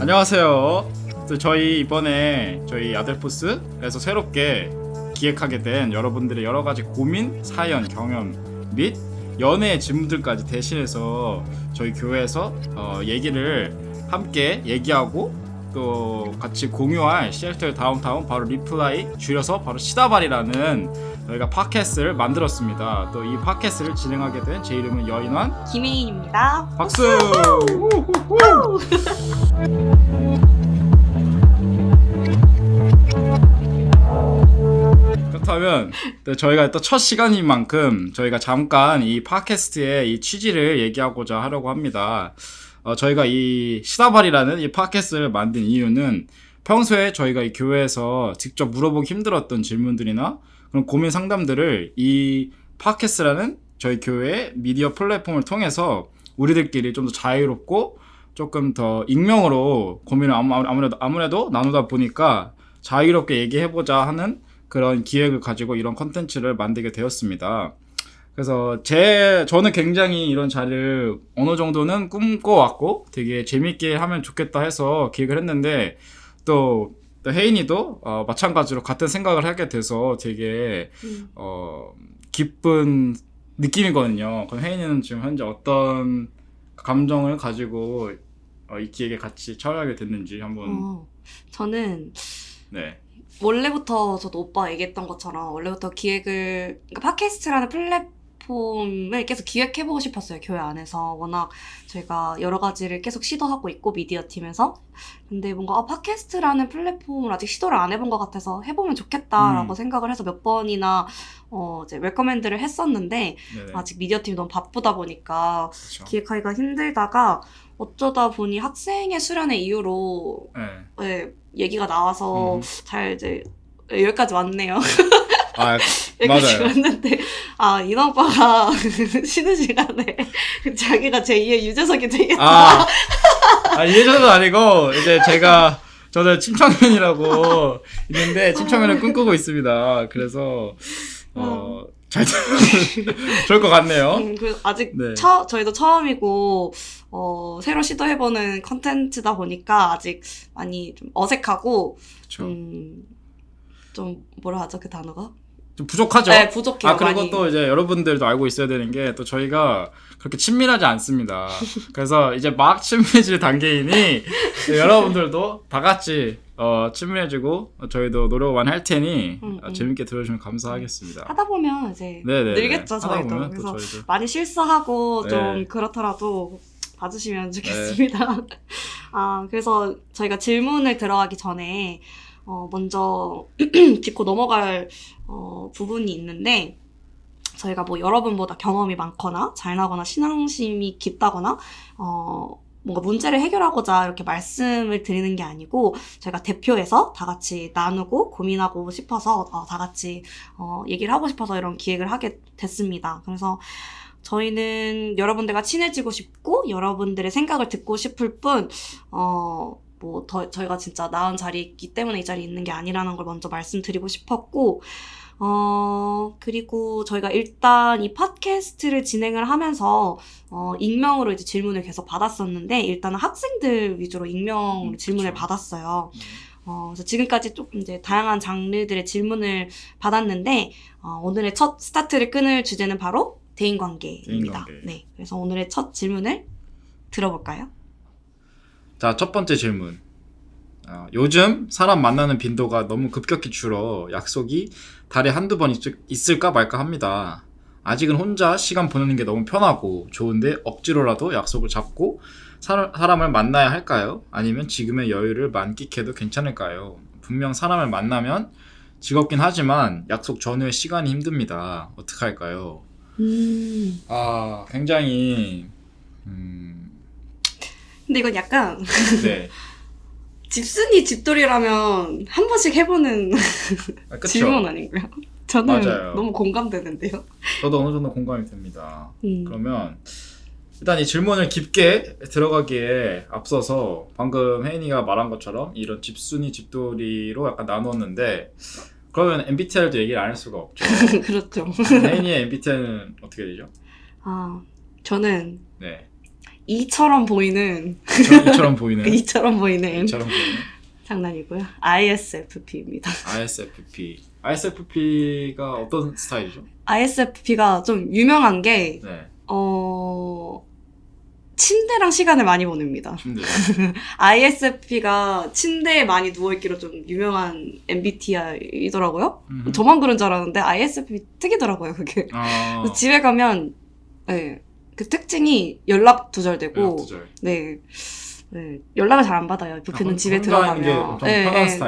안녕하세요. 저희 이번에 저희 아델포스에서 새롭게 기획하게 된 여러분들의 여러 가지 고민, 사연, 경험 및 연애 질문들까지 대신해서 저희 교회에서 얘기를 함께 얘기하고 또 같이 공유할 시애틀 다운타운 바로 리플라이 줄여서 바로 시다발이라는 저희가 팟캐스트를 만들었습니다. 또 이 팟캐스트를 진행하게 된 제 이름은 여인환 김혜인입니다. 박수! 그렇다면 저희가 또 첫 시간인 만큼 저희가 잠깐 이 팟캐스트의 이 취지를 얘기하고자 하려고 합니다. 저희가 이 시다발이라는 이 팟캐스트를 만든 이유는 평소에 저희가 이 교회에서 직접 물어보기 힘들었던 질문들이나 그런 고민 상담들을 이 팟캐스트라는 저희 교회의 미디어 플랫폼을 통해서 우리들끼리 좀 더 자유롭고 조금 더 익명으로 고민을 아무래도 나누다 보니까 자유롭게 얘기해보자 하는 그런 기획을 가지고 이런 컨텐츠를 만들게 되었습니다. 그래서 저는 굉장히 이런 자리를 어느 정도는 꿈꿔왔고 되게 재밌게 하면 좋겠다 해서 기획을 했는데 또 혜인이도 마찬가지로 같은 생각을 하게 돼서 되게 기쁜 느낌이거든요. 그럼 혜인이는 지금 현재 어떤 감정을 가지고 이 기획에 같이 참여하게 됐는지 한번. 저는 네. 원래부터 저도 오빠가 얘기했던 것처럼 원래부터 그러니까 팟캐스트라는 플랫폼을 계속 기획해보고 싶었어요. 교회 안에서. 워낙 저희가 여러 가지를 계속 시도하고 있고 미디어 팀에서. 근데 뭔가 팟캐스트라는 플랫폼을 아직 시도를 안 해본 것 같아서 해보면 좋겠다라고 생각을 해서 몇 번이나 이제 레커멘드를 했었는데 네네. 아직 미디어 팀이 너무 바쁘다 보니까 그렇죠. 기획하기가 힘들다가 어쩌다 보니 학생의 수련회 이후로 네. 얘기가 나와서 잘 이제 여기까지 왔네요. 아, 여기까지 맞아요. 왔는데 인원 오빠가 쉬는 시간에 자기가 제2의 유재석이 되겠다. 예전은 아니고 이제 저는 침청맨이라고 있는데 침청맨을 꿈꾸고 있습니다. 그래서 잘 좋을 것 같네요. 아직 네. 저희도 처음이고 새로 시도해보는 컨텐츠다 보니까 아직 많이 좀 어색하고 그렇죠. 좀 뭐라 하죠 그 단어가? 좀 부족하죠? 네, 부족해요. 그리고 많이. 또 이제 여러분들도 알고 있어야 되는 게 또 저희가 그렇게 친밀하지 않습니다. 그래서 이제 막 친밀해질 단계이니 여러분들도 다 같이 친밀해지고 저희도 노력 많이 할 테니 재밌게 들어주시면 감사하겠습니다. 하다 보면 이제 네네네. 늘겠죠 저희도. 그래서 저희도. 많이 실수하고 네. 좀 그렇더라도 봐주시면 좋겠습니다. 그래서 저희가 질문을 들어가기 전에 먼저 짚고 넘어갈 부분이 있는데 저희가 뭐 여러분보다 경험이 많거나 잘나거나 신앙심이 깊다거나 뭔가 문제를 해결하고자 이렇게 말씀을 드리는 게 아니고 저희가 대표해서 다 같이 나누고 고민하고 싶어서 다 같이 얘기를 하고 싶어서 이런 기획을 하게 됐습니다. 그래서 저희는 여러분들과 친해지고 싶고 여러분들의 생각을 듣고 싶을 뿐 저희가 진짜 나은 자리에 있기 때문에 이 자리에 있는 게 아니라는 걸 먼저 말씀드리고 싶었고 그리고 저희가 일단 이 팟캐스트를 진행을 하면서 익명으로 이제 질문을 계속 받았었는데 일단은 학생들 위주로 익명으로 질문을 받았어요. 그래서 지금까지 조금 이제 다양한 장르들의 질문을 받았는데 오늘의 첫 스타트를 끊을 주제는 바로 대인관계입니다. 네, 그래서 오늘의 첫 질문을 들어볼까요? 자, 첫 번째 질문. 요즘 사람 만나는 빈도가 너무 급격히 줄어 약속이 달에 한두 번 있을까 말까 합니다. 아직은 혼자 시간 보내는 게 너무 편하고 좋은데 억지로라도 약속을 잡고 사람을 만나야 할까요? 아니면 지금의 여유를 만끽해도 괜찮을까요? 분명 사람을 만나면 즐겁긴 하지만 약속 전후의 시간이 힘듭니다. 어떻게 할까요? 굉장히 근데 이건 약간 네. 집순이 집돌이라면 한 번씩 해보는 질문 아닌가요? 저는 맞아요. 너무 공감되는데요. 저도 어느 정도 공감이 됩니다. 그러면 일단 이 질문을 깊게 들어가기에 앞서서 방금 혜인이가 말한 것처럼 이런 집순이 집돌이로 약간 나누었는데 그러면 MBTI도 얘기를 안 할 수가 없죠. 그렇죠. 혜인이의 MBTI는 어떻게 되죠? 저는 네. 이처럼 보이는 이처럼 보이는. 이처럼 보이는 이처럼 보이는. 장난이고요. ISFP입니다. ISFP. ISFP가 어떤 스타일이죠? ISFP가 좀 유명한 게 네. 침대랑 시간을 많이 보냅니다. 힘들어요. ISFP가 침대에 많이 누워있기로 좀 유명한 MBTI이더라고요. 저만 그런 줄 알았는데 ISFP 특이더라고요, 그게. 그래서 집에 가면 네, 그 특징이 연락 두절되고 네, 연락을 잘 안 받아요. 부피는 집에 들어가면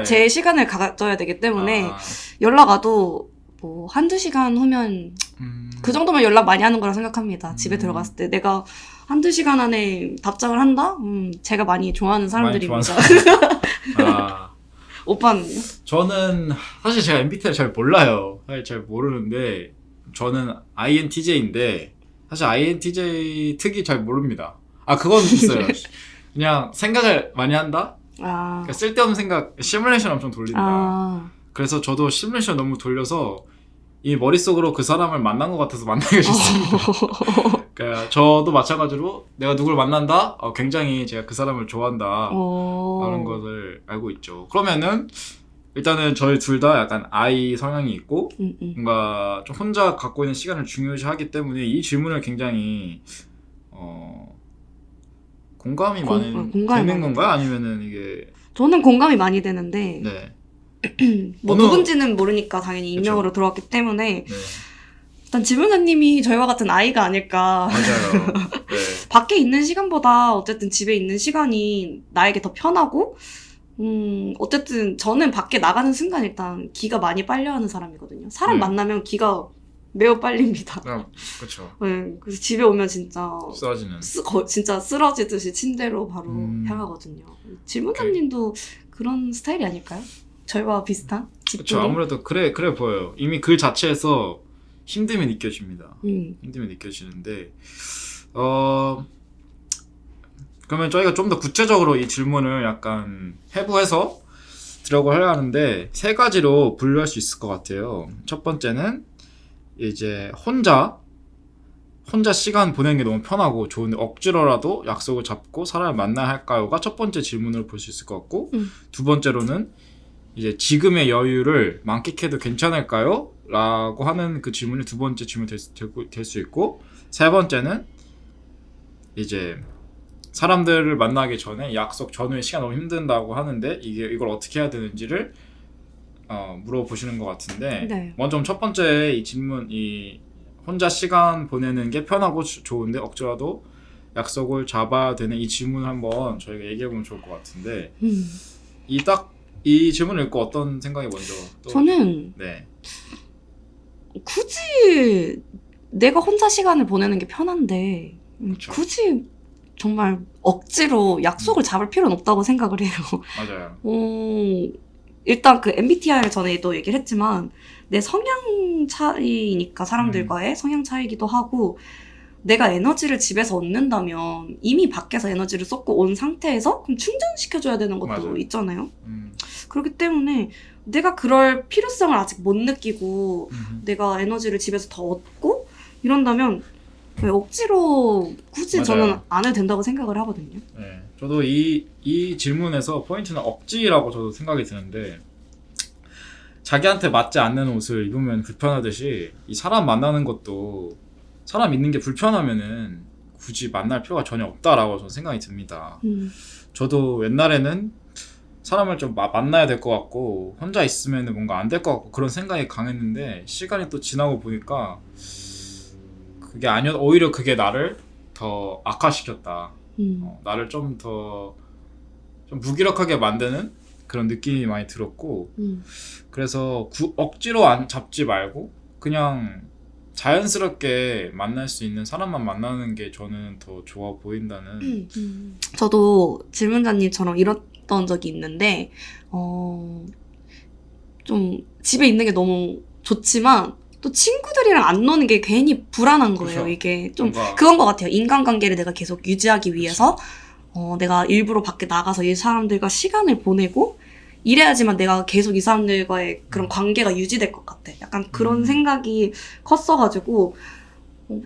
제 시간을 가져야 되기 때문에 연락 와도 뭐 한두 시간 후면 그 정도면 연락 많이 하는 거라 생각합니다. 집에 들어갔을 때 내가 한두 시간 안에 답장을 한다? 제가 많이 좋아하는 사람들입니다. 오빠는요? 저는 사실 제가 MBTI를 잘 몰라요. 사실 잘 모르는데 저는 INTJ인데 사실 INTJ 특이 잘 모릅니다. 그건 있어요. 그냥 생각을 많이 한다? 그러니까 쓸데없는 생각, 시뮬레이션 엄청 돌린다. 그래서 저도 시뮬레이션 너무 돌려서 이 머릿속으로 그 사람을 만난 것 같아서 만나기가 싫습니다. 그러니까 저도 마찬가지로 내가 누굴 만난다? 굉장히 제가 그 사람을 좋아한다 라는 것을 알고 있죠. 그러면은 일단은 저희 둘 다 약간 I 성향이 있고 뭔가 좀 혼자 갖고 있는 시간을 중요시하기 때문에 이 질문을 굉장히 공감이 되는 건가요? 아니면은 이게 저는 공감이 많이 되는데 네. 뭐 누군지는 모르니까 당연히 익명으로 들어왔기 때문에 일단 질문자님이 저희와 같은 아이가 아닐까. 맞아요. 네. 밖에 있는 시간보다 어쨌든 집에 있는 시간이 나에게 더 편하고 어쨌든 저는 밖에 나가는 순간 일단 기가 많이 빨려하는 사람이거든요. 사람 만나면 기가 매우 빨립니다. 그렇죠. 네, 그래서 집에 오면 진짜 쓰러지는. 진짜 쓰러지듯이 침대로 바로 향하거든요. 질문자님도 그런 스타일이 아닐까요? 저희와 비슷한? 그렇죠. 아무래도 그래 보여요. 이미 글 자체에서 힘듦이 느껴집니다. 힘듦이 느껴지는데 그러면 저희가 좀 더 구체적으로 이 질문을 약간 해부해서 들어가고 해야 하는데 세 가지로 분류할 수 있을 것 같아요. 첫 번째는 이제 혼자 시간 보내는 게 너무 편하고 좋은데 억지로라도 약속을 잡고 사람을 만나야 할까요가 첫 번째 질문으로 볼 수 있을 것 같고 두 번째로는 이제 지금의 여유를 만끽해도 괜찮을까요? 라고 하는 그 질문이 두 번째 질문이 될 수 있고 세 번째는 이제 사람들을 만나기 전에 약속 전후에 시간 너무 힘든다고 하는데 이걸 어떻게 해야 되는지를 물어보시는 것 같은데 네. 먼저 첫 번째 이 질문 이 혼자 시간 보내는 게 편하고 좋은데 억지라도 약속을 잡아야 되는 이 질문을 한번 저희가 얘기해보면 좋을 것 같은데 이 질문을 읽고 어떤 생각이 먼저 저는 네. 굳이 내가 혼자 시간을 보내는 게 편한데 그쵸. 굳이 정말 억지로 약속을 잡을 필요는 없다고 생각을 해요. 맞아요. 일단 그 MBTI를 전에도 얘기를 했지만 내 성향 차이니까 사람들과의 성향 차이기도 하고 내가 에너지를 집에서 얻는다면 이미 밖에서 에너지를 쏟고 온 상태에서 그럼 충전시켜줘야 되는 것도 맞아요. 있잖아요. 그렇기 때문에 내가 그럴 필요성을 아직 못 느끼고 내가 에너지를 집에서 더 얻고 이런다면 왜 억지로 굳이 맞아요. 저는 안 해도 된다고 생각을 하거든요. 네, 저도 이 질문에서 포인트는 억지라고 저도 생각이 드는데 자기한테 맞지 않는 옷을 입으면 불편하듯이 이 사람 만나는 것도 사람 있는 게 불편하면은 굳이 만날 필요가 전혀 없다라고 저는 생각이 듭니다. 저도 옛날에는 사람을 좀 만나야 될 것 같고 혼자 있으면 뭔가 안 될 것 같고 그런 생각이 강했는데 시간이 또 지나고 보니까 그게 오히려 그게 나를 더 악화시켰다. 나를 좀 더 무기력하게 만드는 그런 느낌이 많이 들었고 그래서 억지로 안 잡지 말고 그냥 자연스럽게 만날 수 있는 사람만 만나는 게 저는 더 좋아 보인다는. 저도 질문자님처럼 이랬던 적이 있는데 좀 집에 있는 게 너무 좋지만 또 친구들이랑 안 노는 게 괜히 불안한 거예요. 그렇죠. 이게 좀 그건 것 같아요. 인간관계를 내가 계속 유지하기 위해서 내가 일부러 밖에 나가서 이 사람들과 시간을 보내고 이래야지만 내가 계속 이 사람들과의 그런 관계가 유지될 것 같아. 약간 그런 생각이 컸어가지고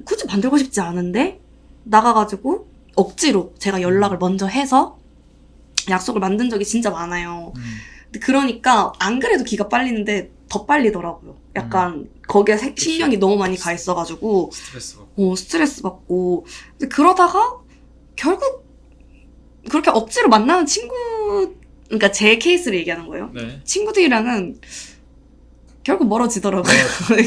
굳이 만들고 싶지 않은데 나가가지고 억지로 제가 연락을 먼저 해서 약속을 만든 적이 진짜 많아요. 근데 그러니까 안 그래도 기가 빨리는데 더 빨리더라고요. 약간 거기에 신경이 너무 많이 가 있어가지고 스트레스 받고. 근데 그러다가 결국 그렇게 억지로 만나는 그러니까 제 케이스를 얘기하는 거예요. 네. 친구들이랑은 결국 멀어지더라고요.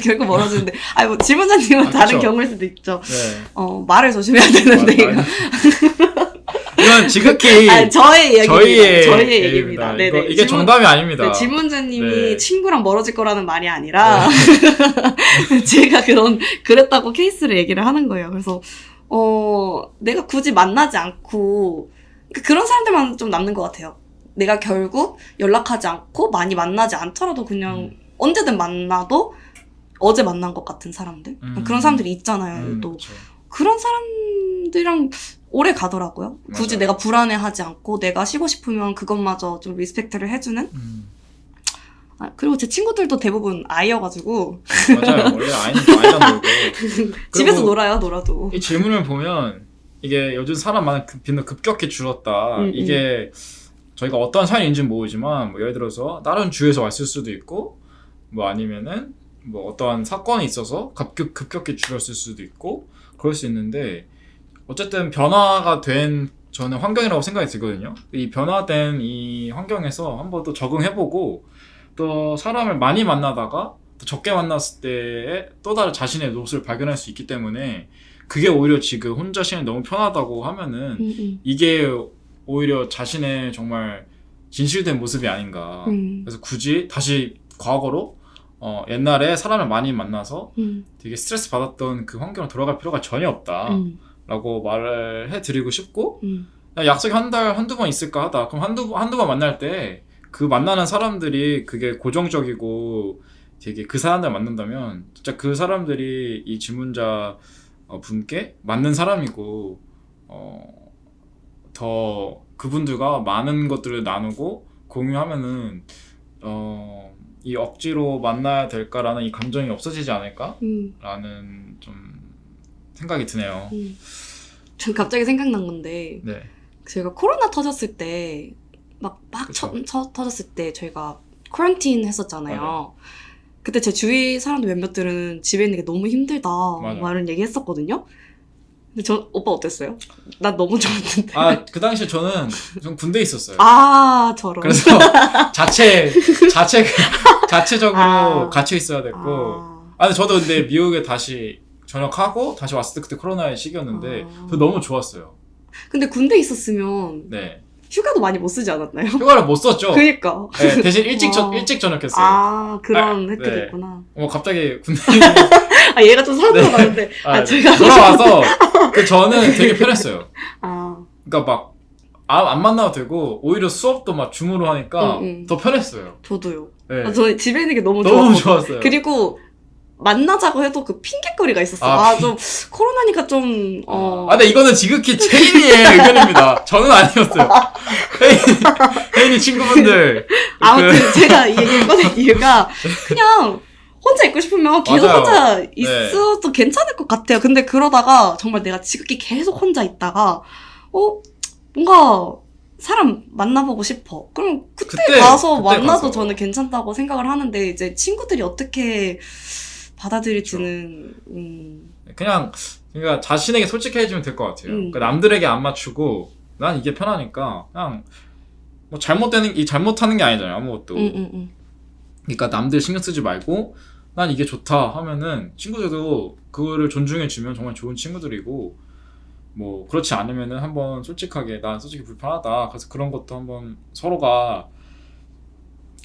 결국 멀어지는데, 뭐 질문자님은 다른 그쵸. 경우일 수도 있죠. 네. 말을 조심해야 되는데. 이건 지극히 저의 얘기입니다. 저의 얘기입니다. 얘기입니다. 네네. 이게 정답이 아닙니다. 네, 질문자님이 네. 친구랑 멀어질 거라는 말이 아니라, 제가 그랬다고 케이스를 얘기를 하는 거예요. 그래서, 내가 굳이 만나지 않고, 그런 사람들만 좀 남는 것 같아요. 내가 결국 연락하지 않고 많이 만나지 않더라도 그냥 언제든 만나도 어제 만난 것 같은 사람들? 그런 사람들이 있잖아요. 또 그쵸. 그런 사람들이랑 오래 가더라고요. 굳이 맞아요. 내가 불안해하지 않고 내가 쉬고 싶으면 그것마저 좀 리스펙트를 해주는? 그리고 제 친구들도 대부분 아이여가지고 맞아요. 원래 아이랑 놀고. 집에서 놀아도. 이 질문을 보면 이게 요즘 사람 많은 빈도 급격히 줄었다. 이게 저희가 어떤 사연인지는 모르지만 뭐 예를 들어서 다른 주에서 왔을 수도 있고 뭐 아니면은 뭐 어떠한 사건이 있어서 급격히 줄었을 수도 있고 그럴 수 있는데 어쨌든 변화가 된 저는 환경이라고 생각이 들거든요. 이 변화된 이 환경에서 한번 또 적응해보고 또 사람을 많이 만나다가 또 적게 만났을 때에 또 다른 자신의 모습을 발견할 수 있기 때문에 그게 오히려 지금 혼자 시간이 너무 편하다고 하면은 이게 오히려 자신의 정말 진실된 모습이 아닌가. 그래서 굳이 다시 과거로 옛날에 사람을 많이 만나서 되게 스트레스 받았던 그 환경으로 돌아갈 필요가 전혀 없다 라고 말을 해드리고 싶고 그냥 약속이 한두 번 있을까 하다. 그럼 한두 번 만날 때 그 만나는 사람들이 그게 고정적이고 되게 그 사람들 만난다면 진짜 그 사람들이 이 질문자 분께 맞는 사람이고 더 그분들과 많은 것들을 나누고 공유하면은 이 억지로 만나야 될까라는 이 감정이 없어지지 않을까라는 좀 생각이 드네요. 전 갑자기 생각난 건데 네. 제가 코로나 터졌을 때 막 터졌을 때 저희가 쿼런틴 했었잖아요. 맞아요. 그때 제 주위 사람들 몇몇들은 집에 있는 게 너무 힘들다 막 이런 얘기 했었거든요. 근데 오빠 어땠어요? 난 너무 좋았는데. 그 당시에 저는 군대에 있었어요. 저런. 그래서 자체적으로 갇혀 있어야 됐고. 근데 저도 근데 미국에 다시 전역하고 다시 왔을 때 그때 코로나의 시기였는데 저 너무 좋았어요. 근데 군대에 있었으면 네. 휴가도 많이 못 쓰지 않았나요? 휴가를 못 썼죠. 그니까. 네, 대신 일찍 전역했어요. 그런 혜택이 네. 있구나. 갑자기 군대 얘가 좀 사고가 나는데. 제가. 돌아와서 저는 되게 편했어요. 그러니까 막 안 만나도 되고 오히려 수업도 막 줌으로 하니까 더 편했어요. 저도요. 네. 저 집에 있는 게 너무 좋았어요. 그리고 만나자고 해도 그 핑계거리가 있었어. 좀 코로나니까 좀 근데 이거는 지극히 체인이의 의견입니다. 저는 아니었어요. 혜인이 친구분들. 아무튼 제가 이 얘기를 꺼낸 이유가 그냥 혼자 있고 싶으면 계속 맞아요. 혼자 있어도 괜찮을 것 같아요. 근데 그러다가 정말 내가 지극히 계속 혼자 있다가 뭔가 사람 만나보고 싶어. 그럼 그때 가서 만나도 저는 괜찮다고 생각을 하는데 이제 친구들이 어떻게 받아들일지는 그러니까 자신에게 솔직해지면 될 것 같아요. 그러니까 남들에게 안 맞추고 난 이게 편하니까 그냥 뭐 잘못하는 게 아니잖아요. 아무것도. 그러니까 남들 신경 쓰지 말고 난 이게 좋다 하면은 친구들도 그거를 존중해주면 정말 좋은 친구들이고 뭐 그렇지 않으면은 한번 솔직하게 난 솔직히 불편하다. 그래서 그런 것도 한번 서로가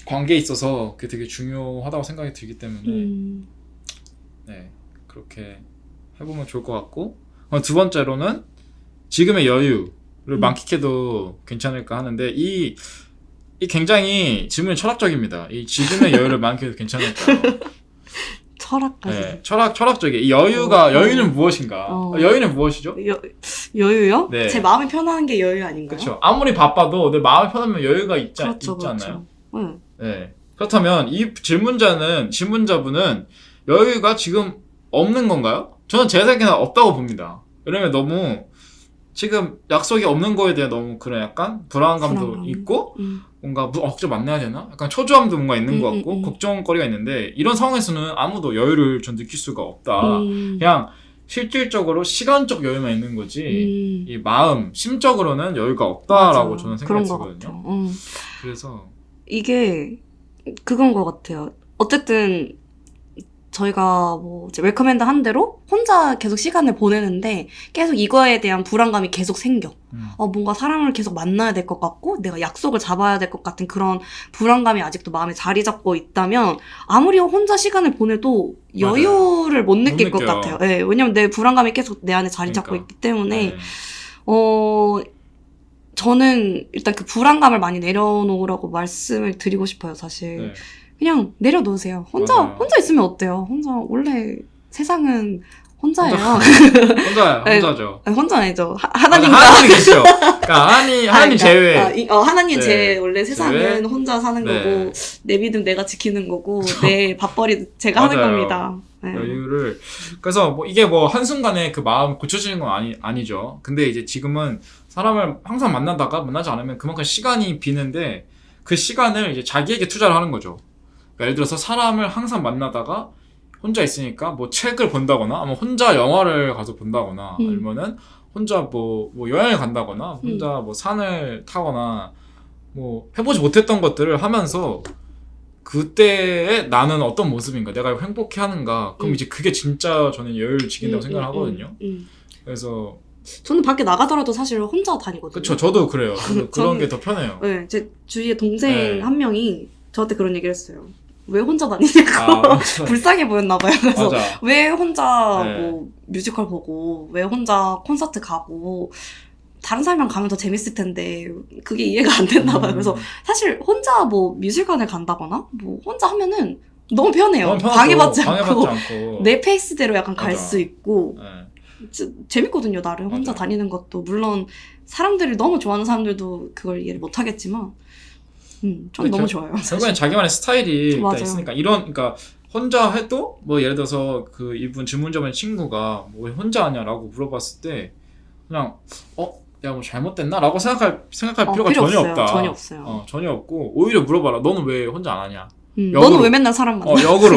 관계에 있어서 그게 되게 중요하다고 생각이 들기 때문에 네 그렇게 해보면 좋을 것 같고 두 번째로는 지금의 여유를 만끽해도 괜찮을까 하는데 이 굉장히 질문이 철학적입니다. 이 지금의 여유를 만끽해도 괜찮을까요? 철학까지. 네, 철학적이에요. 이 여유는 무엇인가? 여유는 무엇이죠? 여유요? 네. 제 마음이 편한 게 여유 아닌가요? 그렇죠. 아무리 바빠도 내 마음이 편하면 여유가 있지 않나요? 네. 그렇다면 이 질문자분은 여유가 지금 없는 건가요? 저는 제 생각에는 없다고 봅니다. 왜냐면 너무 지금 약속이 없는 거에 대해 너무 그런 약간 불안감도 불안감. 있고 뭔가 좀 만나야 되나? 약간 초조함도 뭔가 있는 것 같고 걱정거리가 있는데 이런 상황에서는 아무도 여유를 전 느낄 수가 없다. 그냥 실질적으로 시간적 여유만 있는 거지 이 마음, 심적으로는 여유가 없다라고 맞아. 저는 그런 생각이 것 들거든요. 같아요. 그래서 이게 그건 것 같아요. 어쨌든 저희가 뭐 이제 웰컴핸드 한 대로 혼자 계속 시간을 보내는데 계속 이거에 대한 불안감이 계속 생겨. 뭔가 사람을 계속 만나야 될 것 같고 내가 약속을 잡아야 될 것 같은 그런 불안감이 아직도 마음에 자리 잡고 있다면 아무리 혼자 시간을 보내도 여유를 못 느낄 것 느껴요. 같아요. 네, 왜냐면 내 불안감이 계속 내 안에 자리 잡고 그러니까. 있기 때문에 네. 저는 일단 그 불안감을 많이 내려놓으라고 말씀을 드리고 싶어요, 사실. 네. 그냥 내려놓으세요. 맞아요. 혼자 있으면 어때요? 원래 세상은 혼자예요. 네. 혼자죠. 아니, 혼자 아니죠. 맞아, 하나님과. 하나님 계시죠. 그러니까 하나님 제외. 하나님 네. 제외 원래 세상은 제외. 혼자 사는 네. 거고, 내 믿음 내가 지키는 거고, 내 밥벌이 제가 하는 맞아요. 겁니다. 네. 여유를. 그래서 뭐 이게 뭐 한순간에 그 마음 고쳐지는 건 아니죠. 근데 이제 지금은 사람을 항상 만나지 않으면 그만큼 시간이 비는데 그 시간을 이제 자기에게 투자를 하는 거죠. 그러니까 예를 들어서 사람을 항상 만나다가 혼자 있으니까 뭐 책을 본다거나 아니면 혼자 영화를 가서 본다거나 아니면은 혼자 뭐 여행을 간다거나 혼자 뭐 산을 타거나 뭐 해보지 못했던 것들을 하면서 그때의 나는 어떤 모습인가 내가 행복해하는가 그럼 이제 그게 진짜 저는 여유를 지킨다고 생각을 하거든요. 그래서 저는 밖에 나가더라도 사실 혼자 다니거든요. 그쵸, 저도 그래요. 저도 그런 게 더 편해요. 네, 제 주위에 동생 네. 한 명이 저한테 그런 얘기를 했어요. 왜 혼자 다니냐고. 불쌍해 보였나 봐요. 그래서 맞아. 왜 혼자 네. 뭐 뮤지컬 보고 왜 혼자 콘서트 가고 다른 사람이랑 가면 더 재밌을 텐데 그게 이해가 안 됐나 봐요. 그래서 사실 혼자 뭐 뮤지컬을 간다거나 뭐 혼자 하면은 너무 편해요. 너무 편하죠. 방해받지 않고 않고. 내 페이스대로 약간 갈 맞아. 수 있고 네. 재밌거든요. 나름 혼자 맞아. 다니는 것도 물론 사람들이 너무 좋아하는 사람들도 그걸 이해를 못 하겠지만 전 너무 좋아요. 결국엔 자기만의 스타일이 일단 맞아요. 있으니까 그러니까 혼자 해도 뭐 예를 들어서 그 이분 질문자분 친구가 뭐 왜 혼자 하냐라고 물어봤을 때 그냥 내가 뭐 잘못됐나라고 생각할 필요가 필요 전혀 없어요. 없다. 전혀 없어요. 전혀 없고 오히려 물어봐라. 너는 왜 혼자 안 하냐? 너는 왜 맨날 사람 만나? 역으로.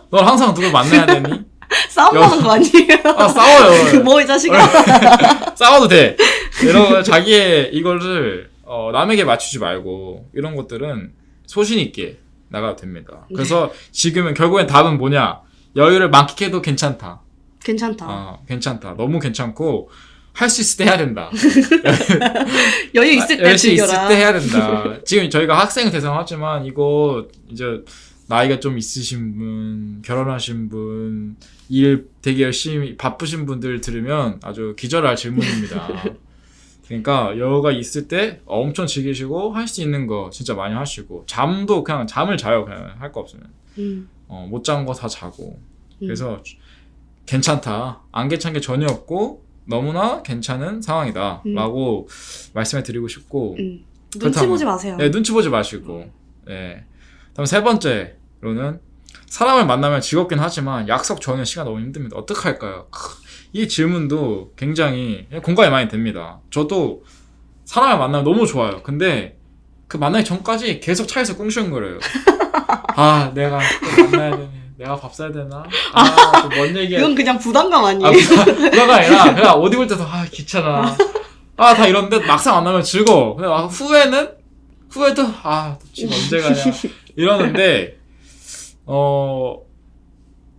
넌 항상 누굴 만나야 되니? 싸움하는 거 아니에요? 싸워요. 뭐 이 자식아. 싸워도 돼. 이런 자기의 이거를 남에게 맞추지 말고 이런 것들은 소신 있게 나가도 됩니다. 그래서 지금은 결국엔 답은 뭐냐? 여유를 만끽해도 괜찮다. 괜찮다. 괜찮다. 너무 괜찮고 할 수 있을 때 해야 된다. 여유 있을 때 여유 있을 즐겨라. 때 해야 된다. 지금 저희가 학생을 대상하지만 이거 이제 나이가 좀 있으신 분, 결혼하신 분, 일 되게 열심히 바쁘신 분들 들으면 아주 기절할 질문입니다. 그러니까 여유가 있을 때 엄청 즐기시고 할 수 있는 거 진짜 많이 하시고 잠도 그냥 잠을 자요. 그냥 할 거 없으면 못 잔 거 다 자고 그래서 괜찮다. 안 괜찮은 게 전혀 없고 너무나 괜찮은 상황이다 라고 말씀해 드리고 싶고 눈치 보지 마세요. 네, 눈치 보지 마시고 네. 다음 세 번째로는 사람을 만나면 즐겁긴 하지만 약속 전에 시간 너무 힘듭니다. 어떡할까요? 이 질문도 굉장히 공감이 많이 됩니다. 저도 사람을 만나면 너무 좋아요. 근데 그 만나기 전까지 계속 차에서 꿍시렁거려요. 내가 또 만나야 되네. 내가 밥 사야 되나? 또 뭔 얘기야. 이건 그냥 부담감 아니에요? 부담가 아니라 그냥 옷 입을 때도 귀찮아. 다 이런데 막상 만나면 즐거워. 근데 후회도 지금 언제 가냐 이러는데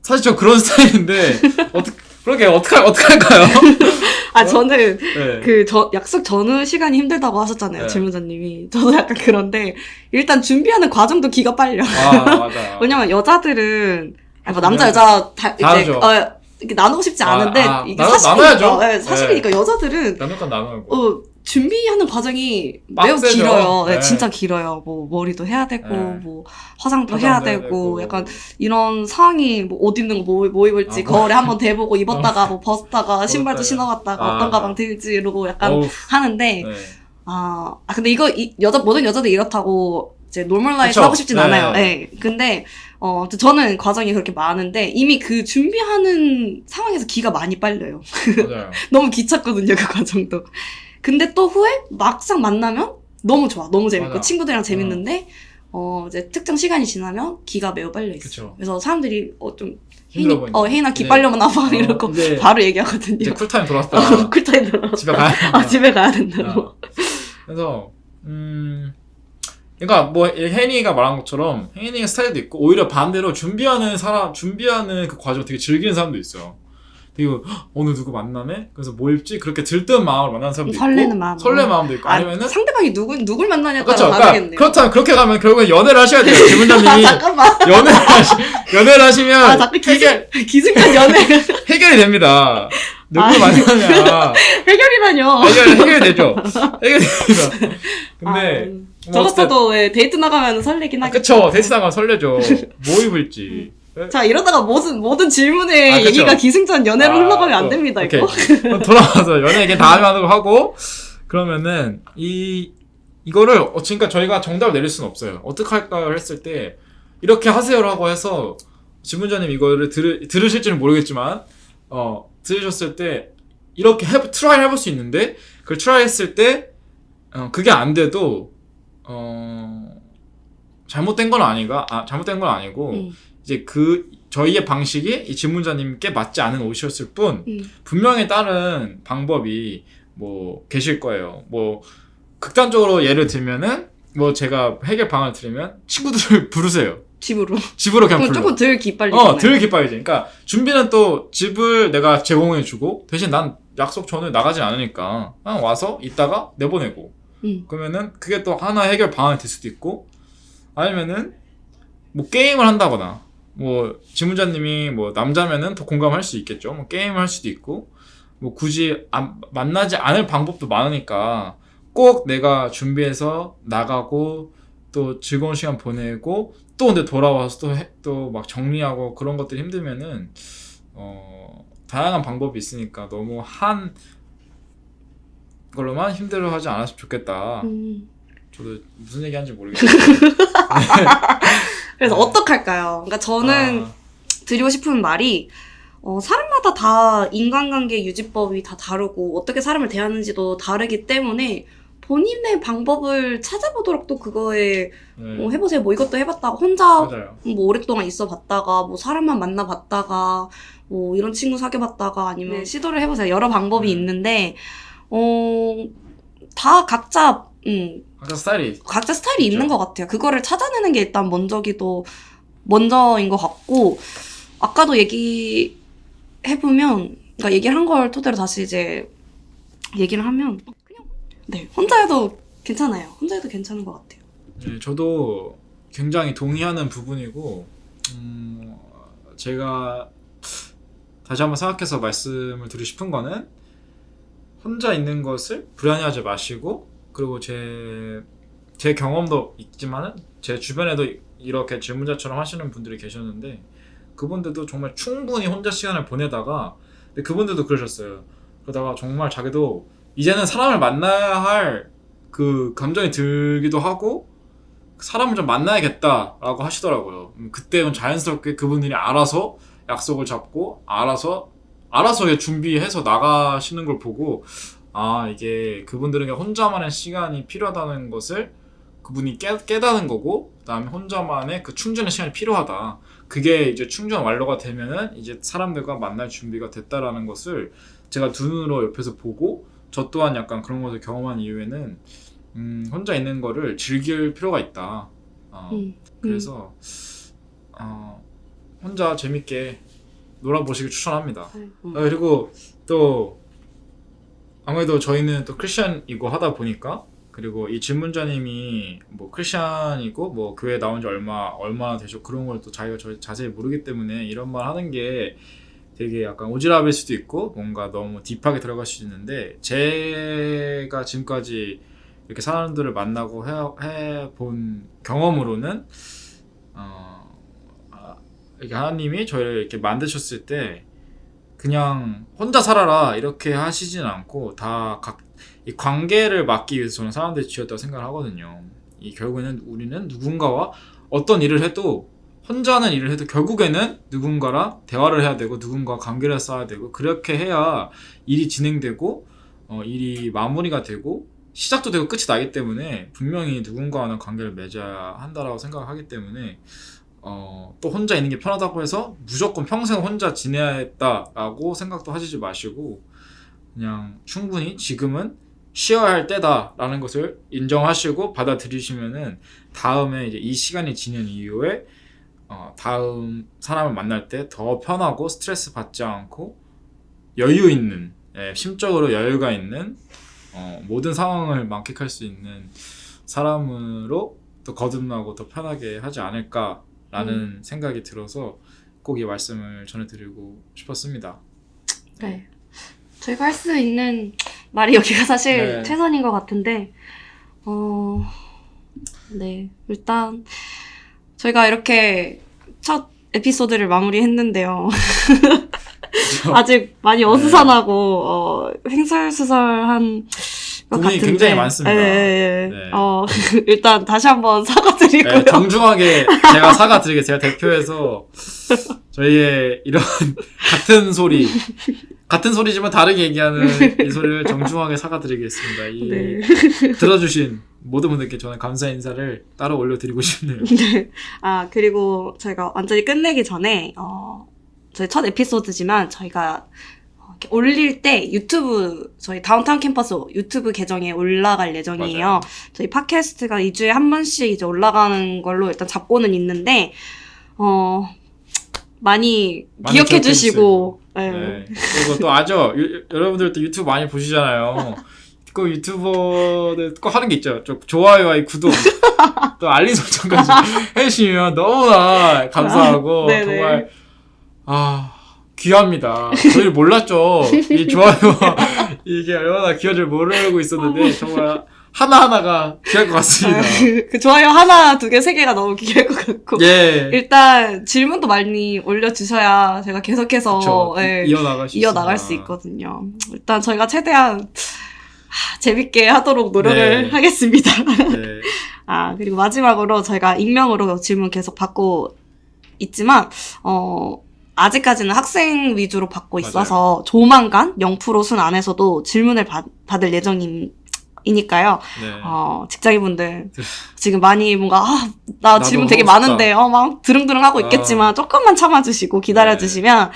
사실 저 그런 스타일인데 어떻게 할까요? 저는 네. 약속 전후 시간이 힘들다고 하셨잖아요. 네. 질문자님이. 저도 약간 그런데 일단 준비하는 과정도 기가 빨려. 맞아요. 왜냐면 여자들은 남자 여자 다르죠. 이렇게 나누고 싶지 않은데 이게 나눠야죠. 사실이니까 여자들은 나눌 건 나누고. 준비하는 과정이 매우 빡세죠. 길어요. 네. 진짜 길어요. 뭐 머리도 해야 되고 뭐 화장도 화장도 해야 해야 되고 되고. 약간 이런 상황이 뭐 옷 입는 거 뭐 입을지 거울에 한번 대보고 입었다가 뭐 벗었다가 신발도 신어봤다가 어떤 가방 들지 이러고 약간 하는데 네. 근데 이거 모든 여자들 이렇다고 이제 노멀 라이프 그쵸. 하고 싶진 네. 않아요. 네. 근데 저는 과정이 그렇게 많은데 이미 그 준비하는 상황에서 기가 많이 빨려요. 맞아요. 너무 귀찮거든요, 그 과정도. 근데 또 후에 막상 만나면 너무 좋아. 너무 재밌고 맞아. 친구들이랑 재밌는데 이제 특정 시간이 지나면 기가 매우 빨려 있어요. 그쵸. 그래서 사람들이 좀 힘들어 보인다. 혜인아 기 이제, 빨려면 나와 이러고 이제 바로 얘기하거든요. 이제 쿨타임 돌아왔다. 쿨타임 들어. 집에 가야 된다. 집에 가야 된다고. 어. 그래서 그러니까 뭐 혜인이가 말한 것처럼 혜인이의 스타일도 있고 오히려 반대로 준비하는 그 과정 되게 즐기는 사람도 있어요. 그리고 오늘 누구 만나네? 그래서 뭐 입지? 그렇게 들뜬 마음으로 만나는 사람도 있고 설레는 마음. 설레는 마음도 있고 아니면은 상대방이 누굴 만나냐에 그렇죠. 따라 다르겠네요. 그렇다면 그렇게 가면 결국엔 연애를 하셔야 돼요. 김문장님이 잠깐만. 연애를 하시면 자꾸 기승전 연애. 해결이 됩니다. 누구 만나냐 해결이라뇨. 해결이 되죠. 해결이 됩니다. 근데 저 같아도 왜 데이트 나가면 설레긴 하겠다. 그쵸. 데이트 나가면 설레죠. 뭐 입을지. 자, 이러다가 모든 질문에 그쵸. 얘기가 기승전 연애로 흘러가면 안 됩니다, 오케이. 이거. 그럼 돌아와서 연애 얘기 다음에 하는 거 하고, 그러면은, 이거를, 그러니까 저희가 정답을 내릴 수는 없어요. 어떻게 할까요? 했을 때, 이렇게 하세요라고 해서, 지문자님 이거를 들으실지는 모르겠지만, 들으셨을 때, 이렇게 트라이 해볼 수 있는데, 그걸 트라이 했을 때, 그게 안 돼도, 잘못된 건 아니고, 이제 저희의 방식이 이 질문자님께 맞지 않은 옷이었을 뿐, 분명히 다른 방법이 뭐 계실 거예요. 뭐, 극단적으로 예를 들면은, 뭐 제가 해결 방안을 드리면, 친구들을 부르세요. 집으로 그냥 불러. 조금 덜 기빨리잖아요. 덜 기빨리지. 그러니까, 준비는 또 집을 내가 제공해주고, 대신 난 약속 전에 나가진 않으니까, 그냥 와서 있다가 내보내고. 그러면은, 그게 또 하나의 해결 방안이 될 수도 있고, 아니면은, 뭐 게임을 한다거나, 뭐 지문자님이 뭐 남자면은 더 공감할 수 있겠죠. 뭐 게임을 할 수도 있고, 뭐 굳이 만나지 않을 방법도 많으니까 꼭 내가 준비해서 나가고 또 즐거운 시간 보내고 또 근데 돌아와서 또 막 정리하고 그런 것들이 힘들면은 다양한 방법이 있으니까 너무 한 걸로만 힘들어하지 않았으면 좋겠다. 저도 무슨 얘기하는지 모르겠어요. 그래서 어떡할까요? 그러니까 저는 드리고 싶은 말이 사람마다 다 인간관계 유지법이 다 다르고 어떻게 사람을 대하는지도 다르기 때문에 본인의 방법을 찾아보도록 또 그거에 해보세요. 뭐 이것도 해봤다가 혼자 맞아요. 뭐 오랫동안 있어봤다가 뭐 사람만 만나봤다가 뭐 이런 친구 사귀어봤다가 아니면 시도를 해보세요. 여러 방법이 있는데 다 각자 각자 스타일이 있는 것 같아요. 그거를 찾아내는 게 일단 먼저인 것 같고, 아까도 얘기해보면, 그러니까 얘기를 한 걸 토대로 다시 이제 얘기를 하면, 그냥, 혼자여도 괜찮아요. 혼자여도 괜찮은 것 같아요. 네, 저도 굉장히 동의하는 부분이고, 제가 다시 한번 생각해서 말씀을 드리고 싶은 거는, 혼자 있는 것을 불안해하지 마시고, 그리고 제 경험도 있지만은 제 주변에도 이렇게 질문자처럼 하시는 분들이 계셨는데 그분들도 정말 충분히 혼자 시간을 보내다가 근데 그분들도 그러셨어요. 그러다가 정말 자기도 이제는 사람을 만나야 할 그 감정이 들기도 하고 사람을 좀 만나야겠다라고 하시더라고요. 그때는 자연스럽게 그분들이 알아서 약속을 잡고 알아서 준비해서 나가시는 걸 보고 이게 그분들에게 혼자만의 시간이 필요하다는 것을 그분이 깨닫는 거고, 그 다음에 혼자만의 그 충전의 시간이 필요하다. 그게 이제 충전 완료가 되면은 이제 사람들과 만날 준비가 됐다라는 것을 제가 두 눈으로 옆에서 보고, 저 또한 약간 그런 것을 경험한 이후에는, 혼자 있는 거를 즐길 필요가 있다. 그래서, 혼자 재밌게 놀아보시길 추천합니다. 그리고 또, 아무래도 저희는 또 크리스천이고 하다 보니까 그리고 이 질문자님이 뭐 크리스천이고 뭐 교회 나온 지 얼마나 되죠 그런 걸 또 자기가 자세히 모르기 때문에 이런 말 하는 게 되게 약간 오지랖일 수도 있고 뭔가 너무 딥하게 들어갈 수도 있는데 제가 지금까지 이렇게 사람들을 만나고 해본 경험으로는 이렇게 하나님이 저희를 이렇게 만드셨을 때 그냥 혼자 살아라 이렇게 하시진 않고 다 이 관계를 막기 위해서 저는 사람들이 지었다고 생각을 하거든요. 이 결국에는 우리는 누군가와 어떤 일을 해도 혼자는 일을 해도 결국에는 누군가랑 대화를 해야 되고 누군가 관계를 쌓아야 되고 그렇게 해야 일이 진행되고 일이 마무리가 되고 시작도 되고 끝이 나기 때문에 분명히 누군가와는 관계를 맺어야 한다라고 생각하기 때문에 또 혼자 있는 게 편하다고 해서 무조건 평생 혼자 지내야겠다라고 생각도 하시지 마시고 그냥 충분히 지금은 쉬어야 할 때다라는 것을 인정하시고 받아들이시면은 다음에 이제 이 시간이 지난 이후에 다음 사람을 만날 때 더 편하고 스트레스 받지 않고 여유 있는 심적으로 여유가 있는 모든 상황을 만끽할 수 있는 사람으로 또 거듭나고 더 편하게 하지 않을까라는 생각이 들어서 꼭 이 말씀을 전해드리고 싶었습니다. 네. 저희가 할 수 있는 말이 여기가 사실 네. 최선인 것 같은데, 네. 일단, 저희가 이렇게 첫 에피소드를 마무리했는데요. 아직 많이 어수선하고, 횡설수설한 것 고민이 같은데. 굉장히 많습니다. 네. 네. 일단 다시 한번 사과드리고요. 네, 정중하게 제가 사과드리겠습니다. 제가 대표해서 저희의 이런 같은 소리지만 다르게 얘기하는 이 소리를 정중하게 사과드리겠습니다. 네. 들어주신 모든 분들께 저는 감사 인사를 따로 올려드리고 싶네요. 네. 그리고 저희가 완전히 끝내기 전에, 저희 첫 에피소드지만 저희가 이렇게 올릴 때 유튜브, 저희 다운타운 캠퍼스 유튜브 계정에 올라갈 예정이에요. 맞아요. 저희 팟캐스트가 2주에 한 번씩 이제 올라가는 걸로 일단 잡고는 있는데, 많이 기억해 기억해 주시고, 네. 그리고 또 아죠. 여러분들 또 유튜브 많이 보시잖아요. 그 유튜버들 꼭 하는 게 있죠. 좋아요와 이 구독, 또 알림 설정까지 해주시면 너무나 감사하고 네네. 정말 귀합니다. 저희를 몰랐죠. 이 좋아요와 이게 얼마나 귀한 줄 모르고 있었는데 정말 하나하나가 귀할 것 같습니다. 그 좋아요 하나, 두 개, 세 개가 너무 귀할 것 같고. 예. 일단 질문도 많이 올려주셔야 제가 계속해서 그쵸. 이어나갈 수 있거든요. 일단 저희가 최대한 재밌게 하도록 노력을 네. 하겠습니다. 네. 그리고 마지막으로 저희가 익명으로 질문 계속 받고 있지만, 아직까지는 학생 위주로 받고 있어서 조만간 0%순 안에서도 질문을 받을 예정이니까요. 네. 직장인분들 지금 많이 뭔가 나 나도 질문 되게 하고 싶다. 많은데 막 드릉드릉 하고 있겠지만 조금만 참아주시고 기다려주시면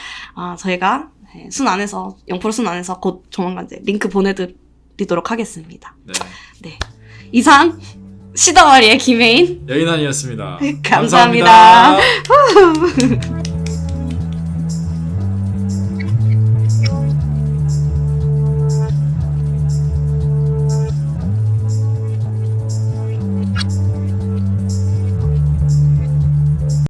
저희가 순 안에서 0%순 안에서 곧 조만간 이제 링크 보내드리도록 하겠습니다. 네. 이상 시다와리의 김혜인 여인환이었습니다. 감사합니다. 감사합니다.